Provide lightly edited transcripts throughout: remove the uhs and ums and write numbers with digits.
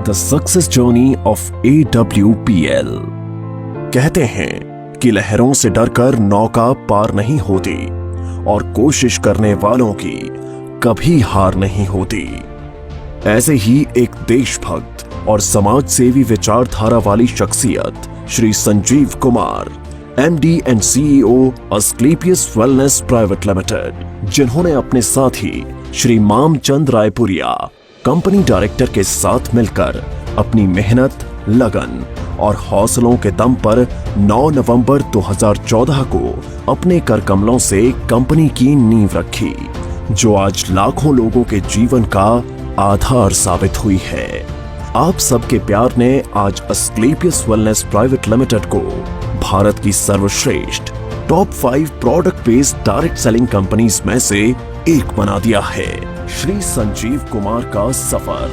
The success journey of AWPL। कहते हैं कि लहरों से डरकर नौका पार नहीं होती और कोशिश करने वालों की कभी हार नहीं होती। ऐसे ही एक देशभक्त और समाज सेवी विचारधारा वाली शख्सियत Shri Sanjeev Kumar, MD and CEO Asclepius wellness private limited, जिन्होंने अपने साथी श्री मामचंद रायपुरिया कंपनी डायरेक्टर के साथ मिलकर अपनी मेहनत, लगन और हौसलों के दम पर 9 नवंबर 2014 को अपने कर कमलों से कंपनी की नींव रखी, जो आज लाखों लोगों के जीवन का आधार साबित हुई है। आप सबके प्यार ने आज अस्क्लेपियस वेलनेस प्राइवेट लिमिटेड को भारत की सर्वश्रेष्ठ top 5 product based direct selling companies में से एक बना दिया है। श्री संजीव कुमार का सफर।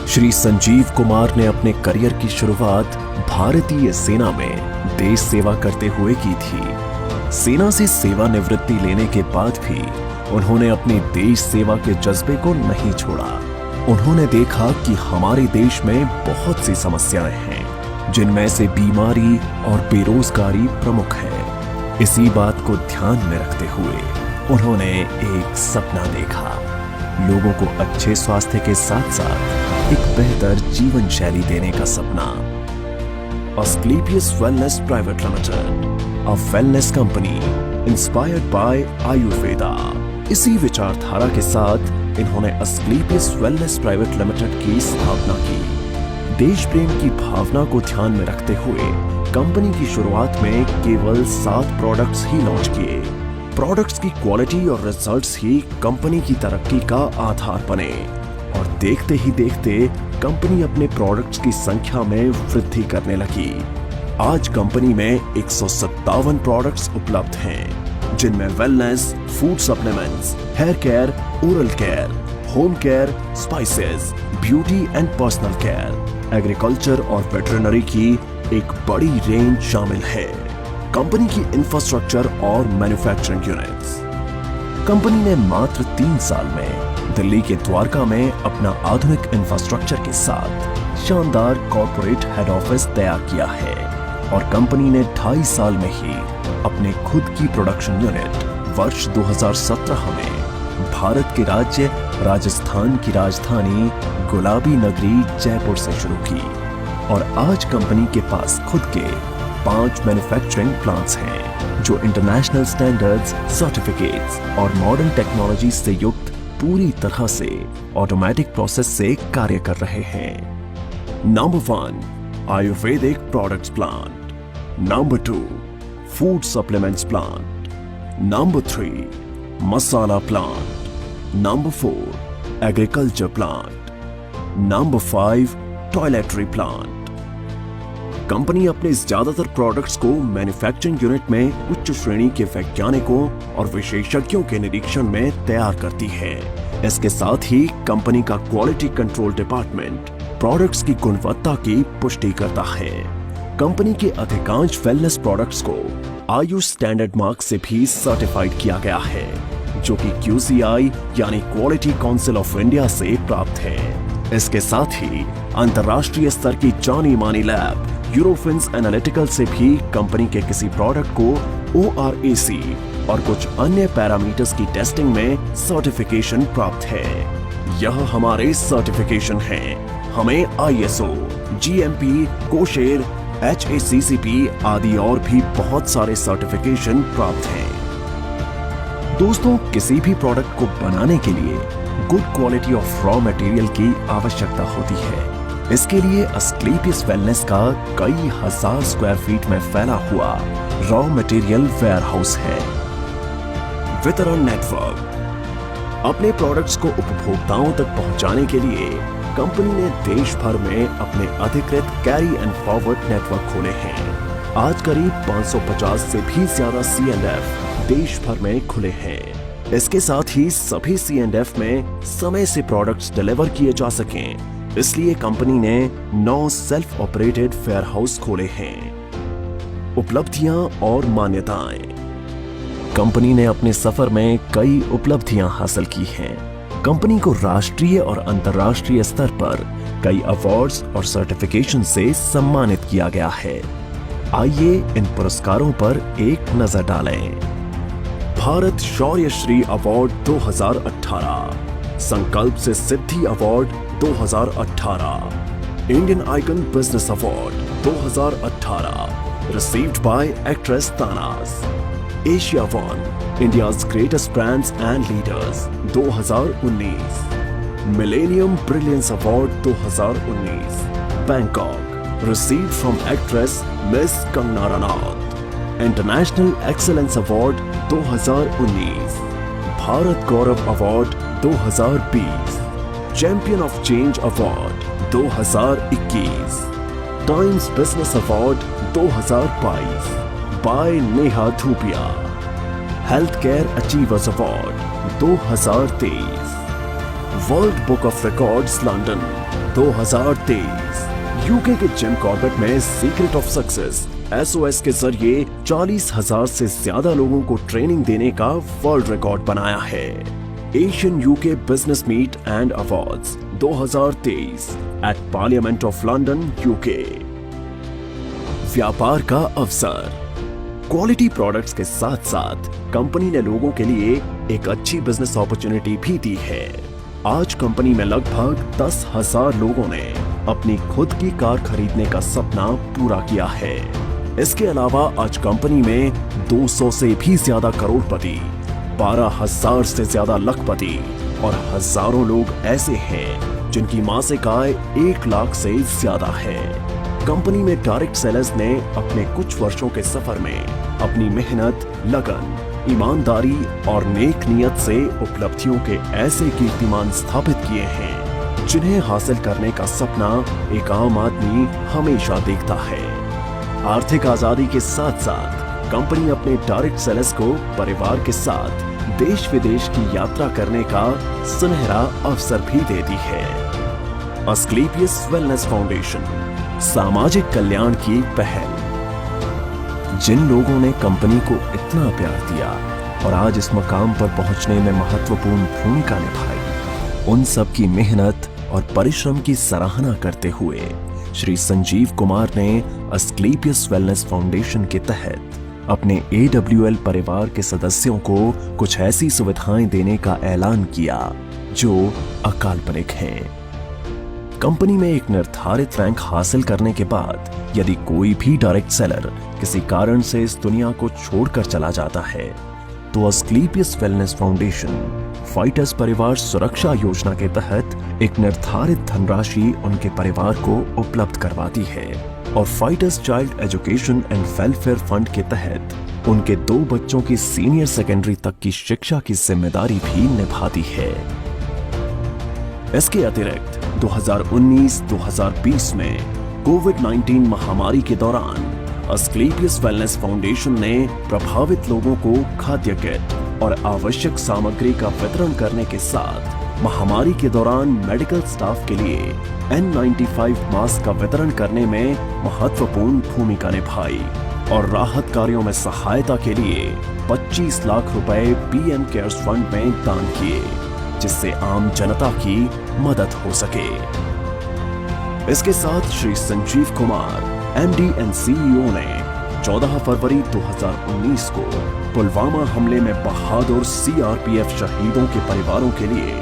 श्री संजीव कुमार ने अपने करियर की शुरुआत भारतीय सेना में देश सेवा करते हुए की थी। सेना से सेवानिवृत्ति लेने के बाद भी उन्होंने अपने देश सेवा के जज्बे को नहीं छोड़ा। उन्होंने देखा कि हमारे देश में बहुत सी समस्याएं हैं, जिनमें से बीमारी और बेरोजगारी प्रमुख है। इसी बात को ध्यान में रखते हुए उन्होंने एक सपना देखा, लोगों को अच्छे स्वास्थ्य के साथ साथ एक बेहतर जीवन शैली देने का सपना। Asclepius wellness private limited, a wellness company inspired by Ayurveda. इसी विचारधारा के साथ इन्होंने अस्क्लेपियस वेलनेस प्राइवेट लिमिटेड की स्थापना की। देश प्रेम की भावना को ध्यान में रखते हुए कंपनी की शुरुआत में केवल 7 प्रोडक्ट्स ही लॉन्च किए। प्रोडक्ट्स की क्वालिटी और रिजल्ट्स ही कंपनी की तरक्की का आधार बने और देखते ही देखते कंपनी अपने प्रोडक्ट्स की संख्या में वृद्धि करने लगी। आज कंपनी में 157 प्रोडक्ट्स उपलब्ध हैं, जिनमें wellness, food supplements, hair care, oral care, home care, spices, beauty and personal care, agriculture और वेटरनरी की एक बड़ी रेंज शामिल है। कंपनी की इंफ्रास्ट्रक्चर और मैन्युफैक्चरिंग यूनिट्स। कंपनी ने मात्र 3 साल में दिल्ली के द्वारका में अपना आधुनिक इंफ्रास्ट्रक्चर के साथ शानदार कॉर्पोरेट हेड ऑफिस तैयार किया है और कंपनी ने 2.5 साल में ही अपने खुद की प्रोडक्शन यूनिट वर्ष 2017 में भारत के राज्य राजस्थान की राजधानी गुलाबी नगरी जयपुर से शुरू की और आज कंपनी के पास खुद के 5 मैन्युफैक्चरिंग प्लांट्स हैं, जो इंटरनेशनल स्टैंडर्ड्स, सर्टिफिकेट्स और मॉडर्न टेक्नोलॉजी से युक्त पूरी तरह से ऑटोमेटिक प्रोसेस से कार्य कर रहे हैं। Number 1 Ayurvedic products plant, number 2 food supplements plant, number 3 masala plant, number 4 agriculture plant, number 5 toiletry plant. Company अपने ज्यादातर प्रोडक्ट्स को मैन्युफैक्चरिंग यूनिट में उच्च श्रेणी के वैज्ञानिकों और विशेषज्ञों के निरीक्षण में तैयार करती है। इसके साथ ही कंपनी का क्वालिटी कंट्रोल डिपार्टमेंट प्रोडक्ट्स की गुणवत्ता की पुष्टि करता है। कंपनी के अधिकांश वेलनेस प्रोडक्ट्स को आयुष स्टैंडर्ड मार्क से भी सर्टिफाइड किया गया है, जो कि QCI यानी क्वालिटी काउंसिल ऑफ इंडिया से प्राप्त है। इसके साथ ही अंतर्राष्ट्रीय स्तर की जानी मानी लैब यूरोफिन्स एनालिटिकल से भी कंपनी के किसी प्रोडक्ट को ORAC और कुछ अन्य पैरामीटर्स की टेस्टिंग में सर्टिफिकेशन प्राप्त है। यह हमारे सर्टिफिकेशन हैं। हमें ISO, GMP, कोशेर, HACCP आदि और भी बहुत सारे सर्टिफिकेशन प्राप्त हैं। दोस्तों, किसी भी प्रोडक्ट को बनाने के लिए good quality of raw material की आवश्यकता होती है। इसके लिए अस्क्लेपियस वेलनेस का कई हजार स्क्वायर फीट में फैला हुआ रॉ मटेरियल वेयरहाउस है। वितरण नेटवर्क। अपने प्रोडक्ट्स को उपभोक्ताओं तक पहुंचाने के लिए कंपनी ने देश भर में अपने अधिकृत कैरी एंड फॉरवर्ड नेटवर्क खोले हैं। आज करीब 550 से भी ज्यादा C&F देश भर में खुले हैं। इसके साथ ही सभी C&F में समय से प्रोडक्ट्स डिलीवर किए जा सकें, इसलिए कंपनी ने 9 सेल्फ ऑपरेटेड वेयरहाउस खोले हैं। उपलब्धियां और मान्यताएं। कंपनी ने अपने सफर में कई उपलब्धियां हासिल की हैं। कंपनी को राष्ट्रीय और अंतर्राष्ट्रीय स्तर पर कई अवार्ड्स और सर्टिफिकेशन से सम्मानित किया गया है। आइए इन पुरस्कारों पर एक नजर डालें। भारत शौर्य श्री अवार्ड 2018, संकल्प से सिद्धि award 2018, Indian icon business award 2018 received by actress Tanas, Asia One, India's greatest brands and leaders 2019, Millennium Brilliance Award 2019, Bangkok, received from actress Miss Kangana Ranaut, International Excellence Award 2019, Bharat Gaurav Award 2020, Champion of Change Award 2021, Times Business Award 2022 by Neha Dhupia, Healthcare Achievers Award 2023, World Book of Records London 2023, UK के Jim Corbett में secret of success SOS के जरिए 40,000 से ज्यादा लोगों को training देने का वर्ल्ड रिकॉर्ड बनाया है। Asian UK business meet and awards 2023 at parliament of London UK. व्यापार का अवसर। क्वालिटी प्रोडक्ट्स के साथ साथ कंपनी ने लोगों के लिए एक अच्छी बिजनेस अपॉर्चुनिटी भी दी है। आज कंपनी में लगभग 10,000 लोगों ने अपनी खुद की कार खरीदने का सपना पूरा किया है। इसके अलावा आज कंपनी में 200 से भी ज्यादा करोड़पति, 12,000 से ज्यादा लखपति और हजारों लोग ऐसे हैं जिनकी मासिक आय 1 लाख से ज्यादा है। कंपनी में डायरेक्ट सेलर्स ने अपने कुछ वर्षों के सफर में अपनी मेहनत, लगन, ईमानदारी और नेक नियत से उपलब्धियों के ऐसे कीर्तिमान स्थापित किए हैं जिन्हें हासिल करने का सपना एक आम आदमी हमेशा देखता है। आर्थिक आजादी के साथ साथ कंपनी अपने डायरेक्ट सेलर्स को परिवार के साथ देश विदेश की यात्रा करने का सुनहरा अवसर भी देती है। अस्क्लेपियस वेलनेस फाउंडेशन, सामाजिक कल्याण की पहल। जिन लोगों ने कंपनी को इतना प्यार दिया और आज इस मकाम पर पहुंचने में महत्वपूर्ण भूमिका निभाई, उन सब की मेहनत और परिश्रम की सराहना करते हुए श्री संजीव कुमार ने अस्क्लेपियस वेलनेस फाउंडेशन के तहत अपने AWL परिवार के सदस्यों को कुछ ऐसी सुविधाएं देने का ऐलान किया जो अकाल्पनिक हैं। कंपनी में एक निर्धारित रैंक हासिल करने के बाद यदि कोई भी डायरेक्ट सेलर किसी कारण से इस दुनिया को छोड़कर चला जाता है तो अस्क्लेपियस वेलनेस फाउंडेशन फाइटर्स परिवार सुरक्षा योजना के तहत एक निर्धारित धनराशि उनके परिवार को उपलब्ध करवाती है और fighters child education and welfare fund के तहत उनके 2 बच्चों की सीनियर सेकेंडरी तक की शिक्षा की जिम्मेदारी भी निभाती है। इसके अतिरिक्त 2019-2020 में कोविड-19 महामारी के दौरान अस्क्लेपियस वेलनेस फाउंडेशन ने प्रभावित लोगों को खाद्य किट और आवश्यक सामग्री का वितरण करने के साथ महामारी के दौरान मेडिकल स्टाफ के लिए N95 मास्क का वितरण करने में महत्वपूर्ण भूमिका निभाई और राहत कार्यों में सहायता के लिए 25 लाख रुपए PM केयर्स फंड में दान किए, जिससे आम जनता की मदद हो सके। इसके साथ Shri Sanjeev Kumar MD and CEO ने 14 फरवरी 2019 को पुलवामा हमले में बहादुर CRPF शहीदों के परिवारों के लिए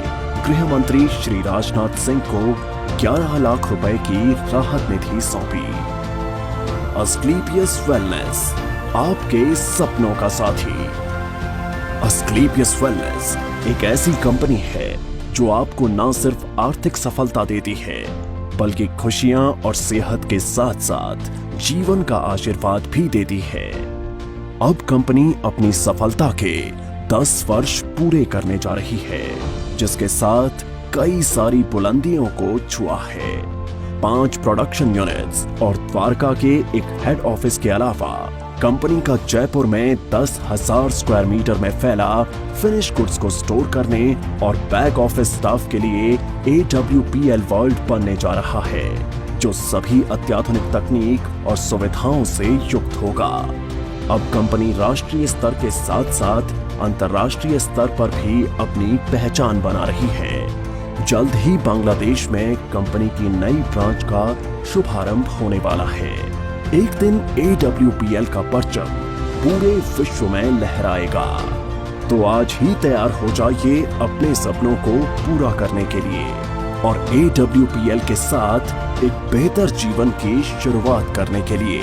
गृह मंत्री श्री राजनाथ सिंह को 11 लाख रुपए की राहत निधि सौंपी। अस्क्लेपियस वेलनेस, आपके सपनों का साथी। अस्क्लेपियस वेलनेस एक ऐसी कंपनी है जो आपको न सिर्फ आर्थिक सफलता देती है बल्कि खुशियां और सेहत के साथ साथ जीवन का आशीर्वाद भी देती है। अब कंपनी अपनी सफलता के 10 वर्ष पूरे करने जा रही है, जिसके साथ कई सारी बुलंदियों को छुआ है। 5 प्रोडक्शन यूनिट्स और द्वारका के एक हेड ऑफिस के अलावा कंपनी का जयपुर में 10,000 स्क्वायर मीटर में फैला फिनिश गुड्स को स्टोर करने और बैक ऑफिस स्टाफ के लिए AWPL वर्ल्ड बनने जा रहा है, जो सभी अत्याधुनिक तकनीक और सुविधाओं से युक्त होगा। अब कंपनी राष्ट्रीय स्तर के साथ साथ अंतर्राष्ट्रीय स्तर पर भी अपनी पहचान बना रही है। जल्द ही बांग्लादेश में कंपनी की नई ब्रांच का शुभारंभ होने वाला है। एक दिन AWPL का परचम पूरे विश्व में लहराएगा। तो आज ही तैयार हो जाइए अपने सपनों को पूरा करने के लिए और AWPL के साथ एक बेहतर जीवन की शुरुआत करने के लिए।